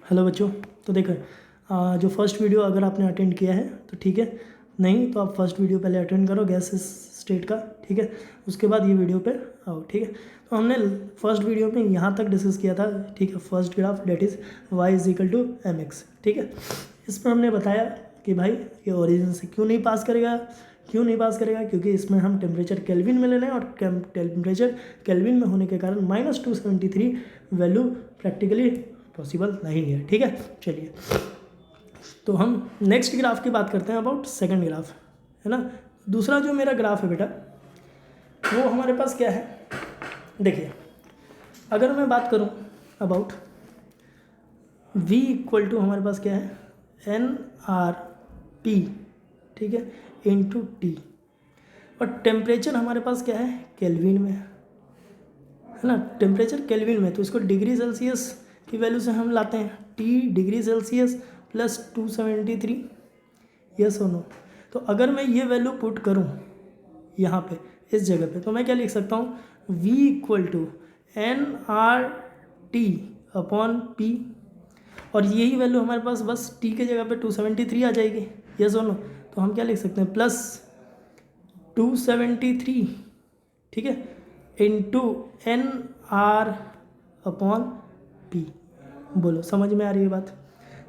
Hello बच्चों। तो देखो जो फर्स्ट वीडियो अगर आपने अटेंड किया है तो ठीक है, नहीं तो आप फर्स्ट वीडियो पहले अटेंड करो गैस स्टेट का, ठीक है। उसके बाद ये वीडियो पे आओ, ठीक है। तो हमने फर्स्ट वीडियो में यहाँ तक डिस्कस किया था, ठीक है। First graph that is y is equal to m x, ठीक है। इस पर हमने बताया कि भाई ये ओरिजिन से क्यों नहीं पास करेगा, क्योंकि इसमें हम टेम्परेचर केल्विन में ले रहे हैं और टेम्परेचर केल्विन में होने के कारण -273 वैल्यू प्रैक्टिकली पॉसिबल नहीं है, ठीक है। चलिए तो हम नेक्स्ट ग्राफ की बात करते हैं, अबाउट सेकंड ग्राफ, है ना। दूसरा जो मेरा ग्राफ है बेटा वो हमारे पास क्या है, देखिए अगर मैं बात करूं अबाउट v इक्वल टू हमारे पास क्या है nRP, ठीक है, इंटू टी, और टेम्परेचर हमारे पास क्या है केल्विन में, है ना। टेम्परेचर केल्विन में तो इसको डिग्री सेल्सियस की वैल्यू से हम लाते हैं, T degree Celsius plus 273, yes और नो। तो अगर मैं ये वैल्यू पुट करूँ यहाँ पे इस जगह पे तो मैं क्या लिख सकता हूँ, v equal to nRT upon p, और यही वैल्यू हमारे पास बस t के जगह पे 273 आ जाएगी, यस और नो। तो हम क्या लिख सकते हैं प्लस 273, ठीक है, इंटू nR अपॉन p। बोलो समझ में आ रही है बात।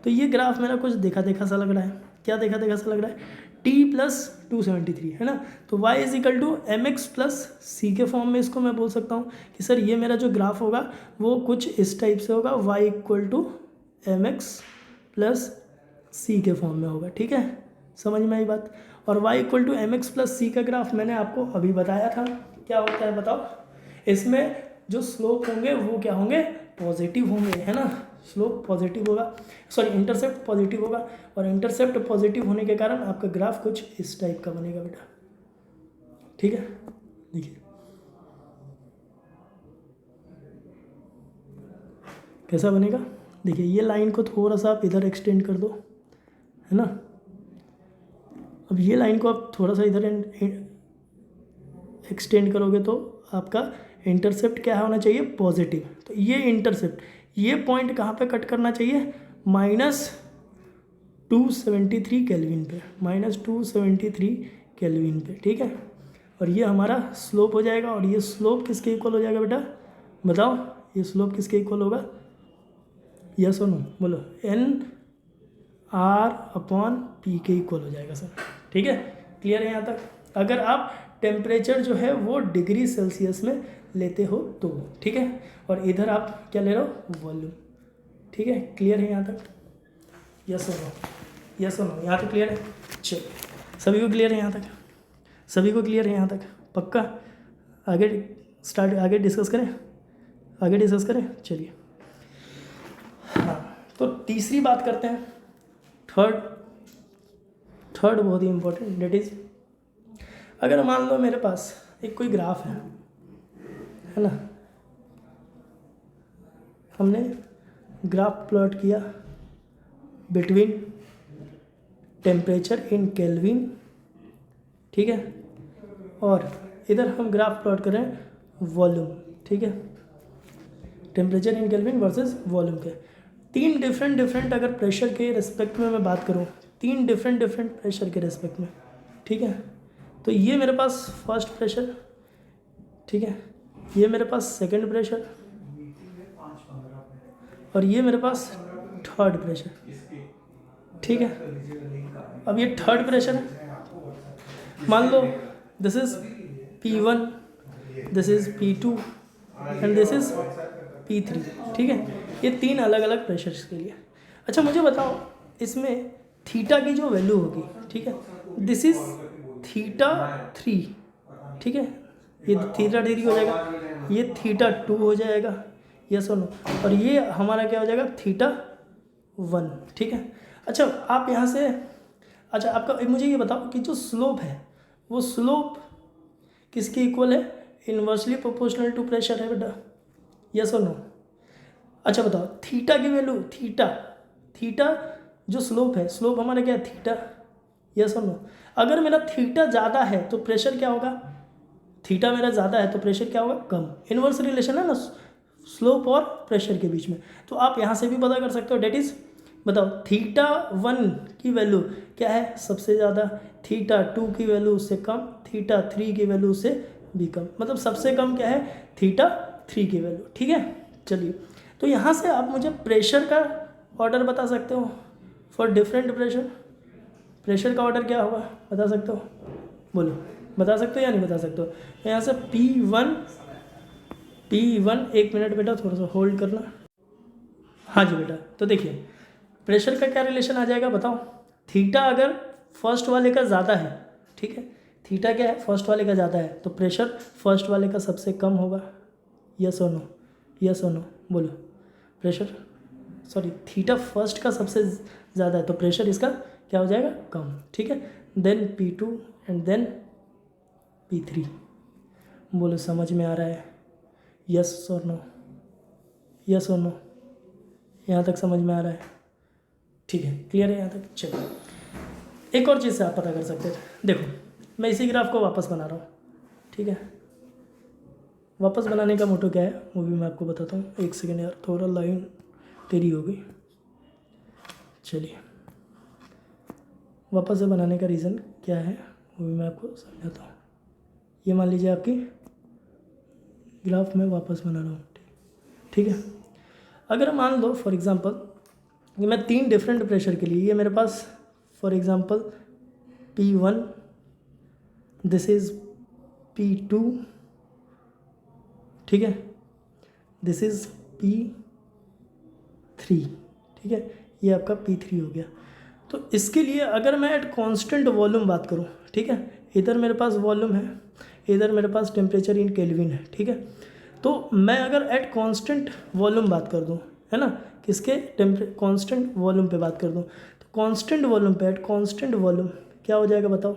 तो ये ग्राफ मेरा कुछ देखा देखा सा लग रहा है, क्या देखा देखा सा लग रहा है, t प्लस 273, है ना। तो y is equal to m x plus c के फॉर्म में इसको मैं बोल सकता हूँ कि सर ये मेरा जो ग्राफ होगा वो कुछ इस टाइप से होगा, y equal to m x plus c के फॉर्म में होगा, ठीक है। समझ में आई बात। और y equal to m x plus c का ग्राफ मैंने आपको अभी बताया था क्या होता है, बताओ। इसमें जो स्लोप होंगे वो क्या होंगे, पॉजिटिव होंगे, है ना। स्लोप पॉजिटिव होगा, सॉरी इंटरसेप्ट पॉजिटिव होगा, और इंटरसेप्ट पॉजिटिव होने के कारण आपका ग्राफ कुछ इस टाइप का बनेगा बेटा, ठीक है। देखिए कैसा बनेगा, देखिए ये लाइन को थोड़ा सा आप इधर एक्सटेंड कर दो, है ना। अब ये लाइन को आप थोड़ा सा इधर एक्सटेंड करोगे तो आपका इंटरसेप्ट क्या होना चाहिए, पॉजिटिव। तो ये इंटरसेप्ट, ये पॉइंट कहाँ पे कट करना चाहिए, -273 केल्विन पे, -273 केल्विन पे, ठीक है। और ये हमारा स्लोप हो जाएगा, और ये स्लोप किसके इक्वल हो जाएगा बेटा, बताओ ये स्लोप किसके इक्वल होगा, यस और नो बोलो, nR अपॉन p के इक्वल हो जाएगा सर, ठीक है। क्लियर है यहाँ तक। अगर आप टेम्परेचर जो है वो डिग्री सेल्सियस में लेते हो तो, ठीक है, और इधर आप क्या ले रहे हो, वॉल्यूम, ठीक है। क्लियर है यहाँ तक, यस और नो, यस और नो, यहाँ तक क्लियर है। चलो सभी को क्लियर है यहाँ तक, सभी को क्लियर है यहाँ तक, पक्का। आगे डिस्कस करें, चलिए। हाँ तो तीसरी बात करते हैं, थर्ड बहुत ही इम्पोर्टेंट, डेट इज अगर मान लो मेरे पास एक कोई ग्राफ है ना, हमने ग्राफ प्लॉट किया बिटवीन टेम्परेचर इन केल्विन, ठीक है, और इधर हम ग्राफ प्लॉट कर रहे हैं वॉल्यूम, ठीक है। Temperature in kelvin versus volume के तीन डिफरेंट अगर प्रेशर के रिस्पेक्ट में मैं बात करूँ, तीन डिफरेंट प्रेशर के रिस्पेक्ट में, ठीक है। तो ये मेरे पास फर्स्ट प्रेशर, ठीक है, ये मेरे पास सेकंड प्रेशर, और ये मेरे पास थर्ड प्रेशर, ठीक है। अब ये थर्ड प्रेशर है, मान लो this is P1, this is P2 and this is P3, ठीक है। ये तीन अलग अलग प्रेशर्स के लिए। अच्छा मुझे बताओ इसमें थीटा की जो वैल्यू होगी, ठीक है, दिस इज θ3, ठीक है, ये θ3 हो जाएगा, ये θ2 हो जाएगा, यस और नो, और ये हमारा क्या हो जाएगा θ1, ठीक है। अच्छा आप यहाँ से, अच्छा आपका मुझे ये बताओ कि जो स्लोप है वो स्लोप किसके इक्वल है, इन्वर्सली प्रोपोर्शनल टू प्रेशर है बेटा, यस और नो। अच्छा बताओ थीटा की वैल्यू, थीटा जो स्लोप है, स्लोप हमारा क्या है थीटा, यस और नो। अगर मेरा थीटा ज़्यादा है तो प्रेशर क्या होगा, थीटा मेरा ज़्यादा है तो प्रेशर क्या होगा कम, इन्वर्स रिलेशन है ना, स्लोप और प्रेशर के बीच में। तो आप यहाँ से भी पता कर सकते हो, डेट इज़ बताओ θ1 की वैल्यू क्या है सबसे ज़्यादा, θ2 की वैल्यू उससे कम, θ3 की वैल्यू उससे भी कम, मतलब सबसे कम क्या है θ3 की वैल्यू। ठीक है, चलिए तो यहाँ से आप मुझे प्रेशर का ऑर्डर बता सकते हो फॉर डिफरेंट प्रेशर। प्रेशर का ऑर्डर क्या होगा बता सकते हो, बोलो बता सकते हो या नहीं बता सकते हो। यहाँ से P1 एक मिनट बेटा थोड़ा सा होल्ड करना। हाँ जी बेटा, तो देखिए प्रेशर का क्या रिलेशन आ जाएगा बताओ। थीटा अगर फर्स्ट वाले का ज़्यादा है, ठीक है, थीटा क्या है फर्स्ट वाले का ज़्यादा है, तो प्रेशर फर्स्ट वाले का सबसे कम होगा। यस और नो, यस और नो बोलो। प्रेशर सॉरी थीटा फर्स्ट का सबसे ज़्यादा है तो प्रेशर इसका क्या हो जाएगा कम। ठीक है, then P2 and then P3। बोलो समझ में आ रहा है, यस और नो, यस और नो, यहाँ तक समझ में आ रहा है, ठीक है, क्लियर है यहाँ तक। चलो एक और चीज़ से आप पता कर सकते हैं, देखो मैं इसी ग्राफ को वापस बना रहा हूँ, ठीक है। वापस बनाने का मोटो क्या है वो भी मैं आपको बताता हूँ। एक सेकेंड यार, थोड़ा लाइन तेरी हो गई। चलिए वापस से बनाने का रीज़न क्या है वो भी मैं आपको समझाता हूँ। ये मान लीजिए आपकी ग्राफ में वापस बना रहा हूँ, ठीक है। अगर मान लो फॉर एग्ज़ाम्पल कि मैं 3 डिफरेंट प्रेशर के लिए, ये मेरे पास for example P1, this is P2, ठीक है, दिस इज़ P3, ठीक है, ये आपका P3 हो गया। तो इसके लिए अगर मैं एट कांस्टेंट वॉल्यूम बात करूँ, ठीक है, इधर मेरे पास वॉल्यूम है, इधर मेरे पास टेम्परेचर इन केल्विन है, ठीक है। तो मैं अगर एट कांस्टेंट वॉल्यूम बात कर दूँ, है ना, किसके कांस्टेंट वॉल्यूम पे बात कर दूँ, तो कांस्टेंट वॉल्यूम पे एट कांस्टेंट वॉल्यूम क्या हो जाएगा बताओ।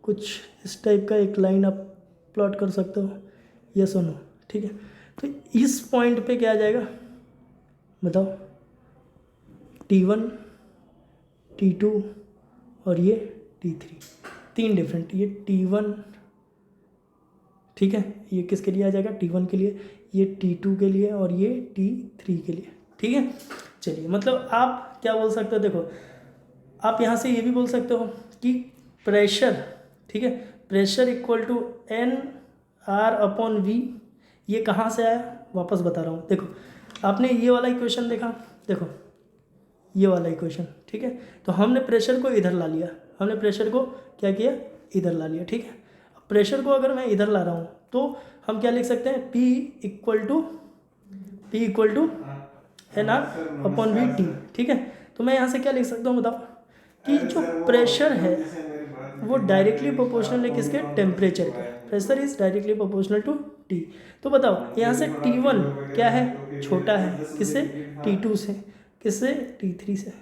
कुछ इस टाइप का एक लाइन आप प्लॉट कर सकते हो, यस और नो, ठीक है। तो इस पॉइंट पे क्या आ जाएगा बताओ, T1, T2 और ये T3, 3 डिफरेंट, ये T1, ठीक है, ये किसके लिए आ जाएगा T1 के लिए, ये T2 के लिए और ये T3 के लिए, ठीक है। चलिए मतलब आप क्या बोल सकते हो, देखो आप यहाँ से ये भी बोल सकते हो कि प्रेशर, ठीक है, प्रेशर इक्वल टू NR/V। ये कहाँ से आया वापस बता रहा हूँ। देखो आपने ये वाला इक्वेशन देखा, देखो ये वाला इक्वेशन, ठीक है, तो हमने प्रेशर को इधर ला लिया, हमने प्रेशर को क्या किया इधर ला लिया, ठीक है। अब प्रेशर को अगर मैं इधर ला रहा हूँ तो हम क्या लिख सकते हैं, P इक्वल टू NR/VT, ठीक है। तो मैं यहाँ से क्या लिख सकता हूँ बताओ कि जो प्रेशर है वो डायरेक्टली प्रोपोर्शनल है किसके, टेम्परेचर के। Pressure is directly proportional to T। तो बताओ यहाँ से T1 क्या है छोटा है किससे, T2 से, किससे T3 से,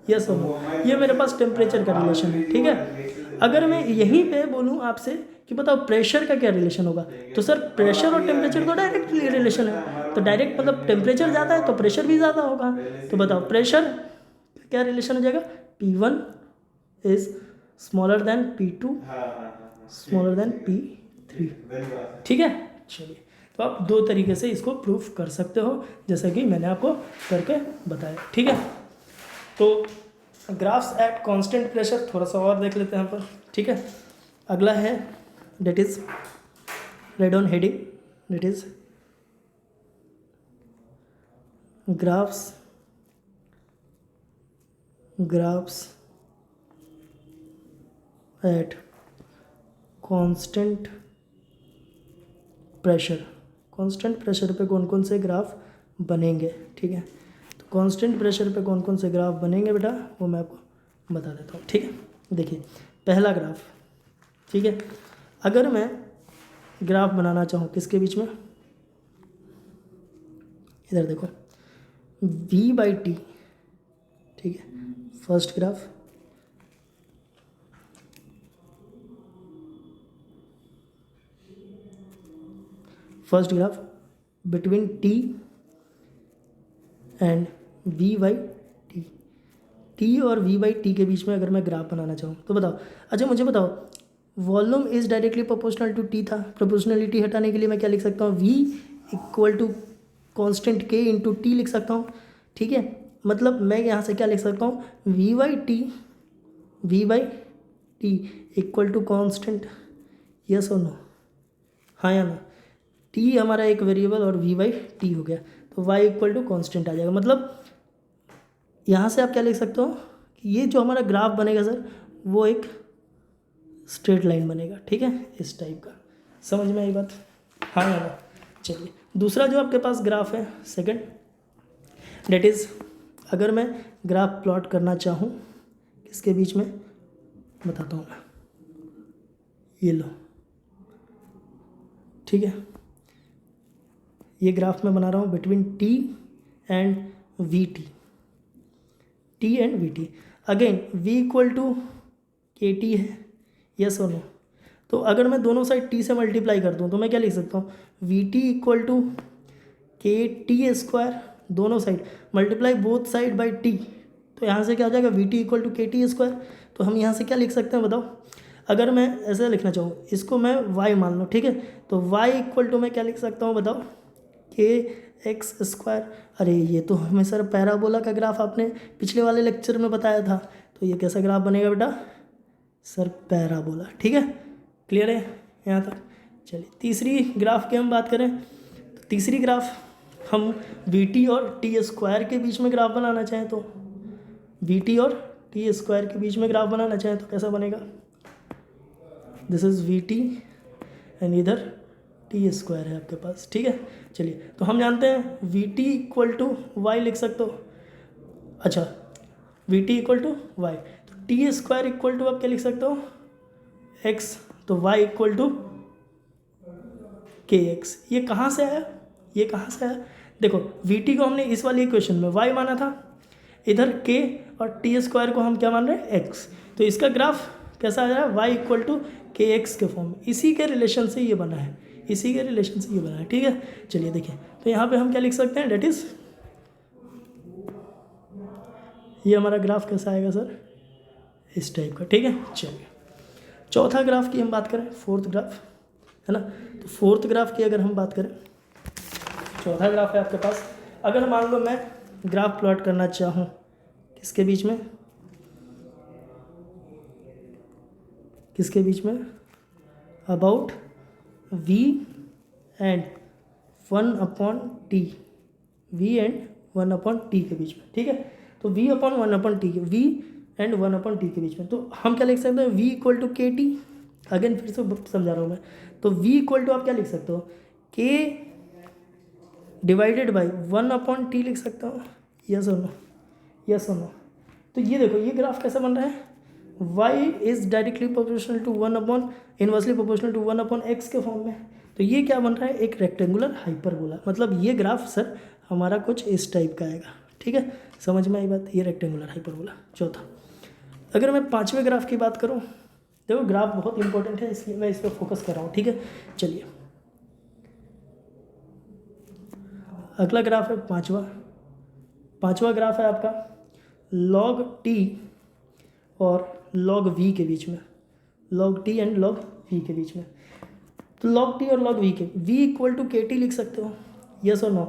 यस और नो। ये मेरे पास टेम्परेचर का रिलेशन है, ठीक है। अगर मैं यहीं पे बोलूँ आपसे कि बताओ प्रेशर का क्या रिलेशन होगा, तो सर प्रेशर और टेम्परेचर तो डायरेक्टली रिलेशन है, तो डायरेक्ट मतलब टेम्परेचर ज़्यादा है तो प्रेशर भी ज़्यादा होगा। तो बताओ प्रेशर क्या रिलेशन हो जाएगा, P1 is smaller than P2 smaller than P3, ठीक है। चलिए तो आप 2 तरीके से इसको प्रूफ कर सकते हो जैसा कि मैंने आपको करके बताया, ठीक है। तो ग्राफ्स एट कांस्टेंट प्रेशर थोड़ा सा और देख लेते हैं यहाँ पर, ठीक है। अगला है that is red on heading, that is graphs at constant pressure पे कौन कौन से ग्राफ बनेंगे, ठीक है। तो कांस्टेंट प्रेशर पे कौन कौन से ग्राफ बनेंगे बेटा वो मैं आपको बता देता हूँ, ठीक है। देखिए पहला ग्राफ, ठीक है, अगर मैं ग्राफ बनाना चाहूँ किसके बीच में, इधर देखो V/T, ठीक है, first graph, between T and V/T, T और V/T के बीच में अगर मैं ग्राफ बनाना चाहूँ तो बताओ। अच्छा मुझे बताओ, volume is directly proportional to T था, प्रोपोर्शनलिटी हटाने के लिए मैं क्या लिख सकता हूँ, V इक्वल टू कांस्टेंट के इंटू टी लिख सकता हूँ, ठीक है। मतलब मैं यहाँ से क्या लिख सकता हूँ, V by T equal to constant, yes और नो, हाँ या ना। टी हमारा एक वेरिएबल और वी बाई टी हो गया, तो वाई इक्वल टू कांस्टेंट आ जाएगा। मतलब यहाँ से आप क्या लिख सकते हो कि ये जो हमारा ग्राफ बनेगा सर, वो एक स्ट्रेट लाइन बनेगा, ठीक है, इस टाइप का। समझ में आई बात, हाँ या ना। चलिए दूसरा जो आपके पास ग्राफ है सेकंड, डेट इज़, अगर मैं ग्राफ प्लॉट करना चाहूँ किसके बीच में, बताता हूँ मैं, ये लो, ठीक है, ये ग्राफ मैं बना रहा हूँ between T and V T and V T. Again V equal to K T है, यस और नो। तो अगर मैं दोनों साइड टी से मल्टीप्लाई कर दूँ तो मैं क्या लिख सकता हूँ, we T equal to K T square, दोनों side multiply both side by T, तो यहाँ से क्या हो जाएगा, we T equal to K T square. तो हम यहाँ से क्या लिख सकते हैं बताओ, अगर मैं ऐसे लिखना चाहूँ, इसको मैं y मान लो, ठीक है, तो y इक्वल टू मैं क्या लिख सकता हूँ बताओ, के एक्स स्क्वायर। अरे ये तो हमें सर पैराबोला का ग्राफ आपने पिछले वाले लेक्चर में बताया था, तो ये कैसा ग्राफ बनेगा बेटा, सर पैराबोला, ठीक है, क्लियर है यहाँ तक। चलिए तीसरी ग्राफ की हम बात करें, तो तीसरी ग्राफ हम वी टी और टी स्क्वायर के बीच में ग्राफ बनाना चाहें, तो वी टी और टी स्क्वायर के बीच में ग्राफ बनाना चाहें तो कैसा बनेगा, this is we T and इधर टी स्क्वायर है आपके पास, ठीक है। चलिए तो हम जानते हैं V T equal to y लिख सकते हो, अच्छा V T equal to y, तो टी स्क्वायर इक्वल टू आप क्या लिख सकते हो, एक्स, तो y equal to k x. ये कहाँ से आया, ये कहाँ से आया, देखो वी टी को हमने इस वाली इक्वेशन में वाई माना था, इधर के और टी स्क्वायर को हम क्या मान रहे हैं, एक्स, तो इसका ग्राफ कैसा आ रहा है, Y equal to k x के फॉर्म में। इसी के रिलेशन से ये बना है, इसी के रिलेशन से ये बना है, ठीक है। चलिए देखिए, तो यहाँ पे हम क्या लिख सकते हैं, डेट इज़, ये हमारा ग्राफ कैसा आएगा सर, इस टाइप का, ठीक है। चलिए चौथा ग्राफ की हम बात करें, फोर्थ ग्राफ है ना, तो फोर्थ ग्राफ की अगर हम बात करें, चौथा ग्राफ है आपके पास, अगर मान लो मैं ग्राफ प्लॉट करना चाहूँ किसके बीच में, किसके बीच में, about v and 1/t, v and 1/t के बीच में, ठीक है। तो v/1/t, v एंड 1/t के बीच में, तो हम क्या लिख सकते हैं, v equal to K T, again फिर से समझा रहा हूँ मैं, तो v इक्वल टू आप क्या लिख सकते हो, k डिवाइडेड बाई 1/t लिख सकता हूँ, यस और नो, यस और नो। तो ये देखो ये ग्राफ कैसा बन रहा है, y is directly proportional to 1/, inversely proportional to 1/x के फॉर्म में, तो ये क्या बन रहा है, एक रेक्टेंगुलर हाइपरबोला। मतलब ये ग्राफ सर हमारा कुछ इस टाइप का आएगा, ठीक है, समझ में आई बात, ये रेक्टेंगुलर हाइपरबोला। चौथा, अगर मैं पाँचवें ग्राफ की बात करूँ, देखो ग्राफ बहुत इंपॉर्टेंट है इसलिए मैं इस पर फोकस कर रहा हूँ, ठीक है। चलिए अगला ग्राफ है पाँचवा ग्राफ है आपका लॉग टी और लॉग वी के बीच में, log T and log V के बीच में। तो लॉग टी और लॉग वी के, V equal to K T लिख सकते हो, यस और नो।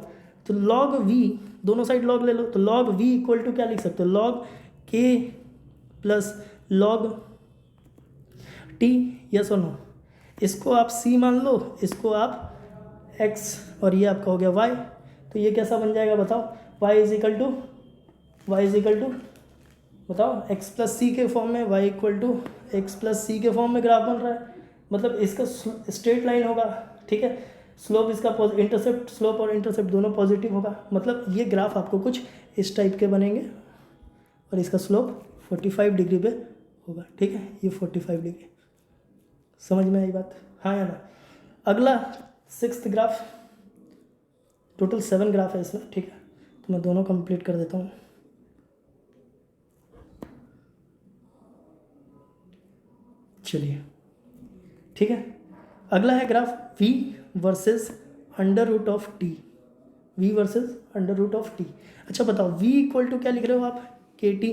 तो लॉग वी, दोनों साइड लॉग ले लो, तो लॉग वी इक्वल टू क्या लिख सकते हो, लॉग के प्लस लॉग टी, यस और नो। इसको आप सी मान लो, इसको आप एक्स, और ये आपका हो गया वाई, तो ये कैसा बन जाएगा बताओ, वाई इज इक्वल टू बताओ एक्स प्लस सी के फॉर्म में, y equal to x plus c के फॉर्म में ग्राफ बन रहा है। मतलब इसका स्ट्रेट लाइन होगा, ठीक है, स्लोप इसका इंटरसेप्ट, स्लोप और इंटरसेप्ट दोनों पॉजिटिव होगा। मतलब ये ग्राफ आपको कुछ इस टाइप के बनेंगे और इसका स्लोप 45 डिग्री पे होगा, ठीक है, ये 45 डिग्री, समझ में आई बात, हाँ या ना। अगला सिक्स्थ ग्राफ, टोटल 7 ग्राफ है इसमें, ठीक है, तो मैं दोनों कंप्लीट कर देता हूँ। चलिए ठीक है, अगला है graph v versus under root of T, v versus under root of T. अच्छा बताओ v इक्वल टू क्या लिख रहे हो आप, के टी,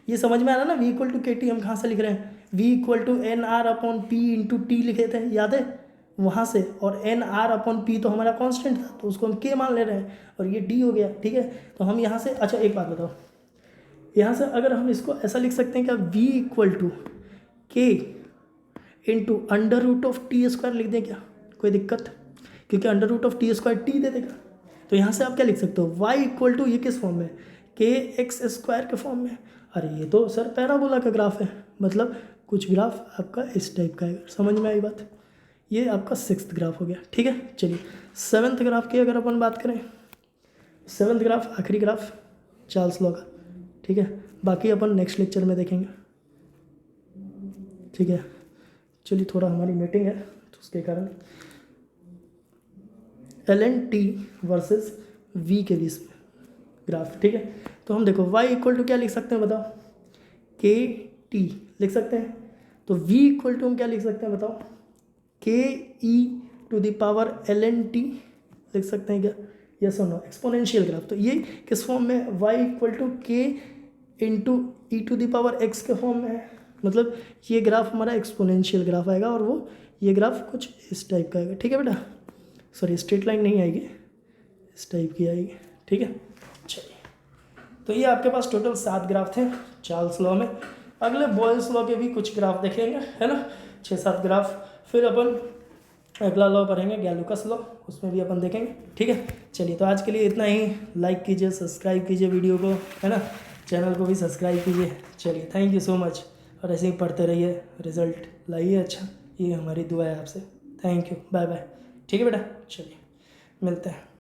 ये समझ में आ रहा ना, v equal to K T हम कहाँ से लिख रहे हैं, v equal to n R upon P into T लिखे थे, याद है, वहाँ से, और एन आर अपॉन पी तो हमारा कांस्टेंट था तो उसको हम के मान ले रहे हैं, और ये डी हो गया, ठीक है। तो हम यहाँ से, अच्छा एक बात बताओ, यहाँ से अगर हम इसको ऐसा लिख सकते हैं क्या, v equal to k into under root of t square लिख दें क्या, कोई दिक्कत, क्योंकि under root of t square t दे देगा। तो यहाँ से आप क्या लिख सकते हो, y इक्वल टू, ये किस फॉर्म में, के एक्स स्क्वायर के फॉर्म में। अरे ये तो सर पैराबोला का ग्राफ है, मतलब कुछ ग्राफ आपका इस टाइप का है, समझ में आई बात। ये आपका 6th ग्राफ हो गया, ठीक है। चलिए 7th ग्राफ की अगर अपन बात करें, 7th ग्राफ आखिरी ग्राफ चार्ल्स लॉ का, ठीक है। बाकी अपन नेक्स्ट लेक्चर में देखेंगे, ठीक है। चलिए थोड़ा हमारी मीटिंग है तो उसके कारण LNT वर्सेस V के बीच में ग्राफ, ठीक है। तो हम देखो y इक्वल टू क्या लिख सकते हैं बताओ, के टी लिख सकते हैं। तो v इक्वल टू हम क्या लिख सकते हैं बताओ, के ई टू द पावर LNT लिख सकते हैं क्या, यस और नो, एक्सपोनेंशियल ग्राफ। तो ये किस फॉर्म में, y equal to k into e to the power x के फॉर्म में है, मतलब ये ग्राफ हमारा एक्सपोनेंशियल ग्राफ आएगा, और वो ये ग्राफ कुछ इस टाइप का आएगा, ठीक है बेटा। सॉरी स्ट्रेट लाइन नहीं आएगी, इस टाइप की आएगी, ठीक है। चलिए तो ये आपके पास टोटल 7 ग्राफ थे चार्ल्स लॉ में। अगले बॉयल्स लॉ के भी कुछ ग्राफ देखेंगे, है ना, 6-7 ग्राफ। फिर अपन अगला लॉ पढ़ेंगे गैलुकस लॉ, उसमें भी अपन देखेंगे, ठीक है। चलिए तो आज के लिए इतना ही, लाइक कीजिए, सब्सक्राइब कीजिए वीडियो को, है ना, चैनल को भी सब्सक्राइब कीजिए। चलिए थैंक यू सो मच, और ऐसे ही पढ़ते रहिए, रिजल्ट लाइए अच्छा, ये हमारी दुआ है आपसे। थैंक यू, बाय बाय, ठीक है बेटा, चलिए मिलते हैं।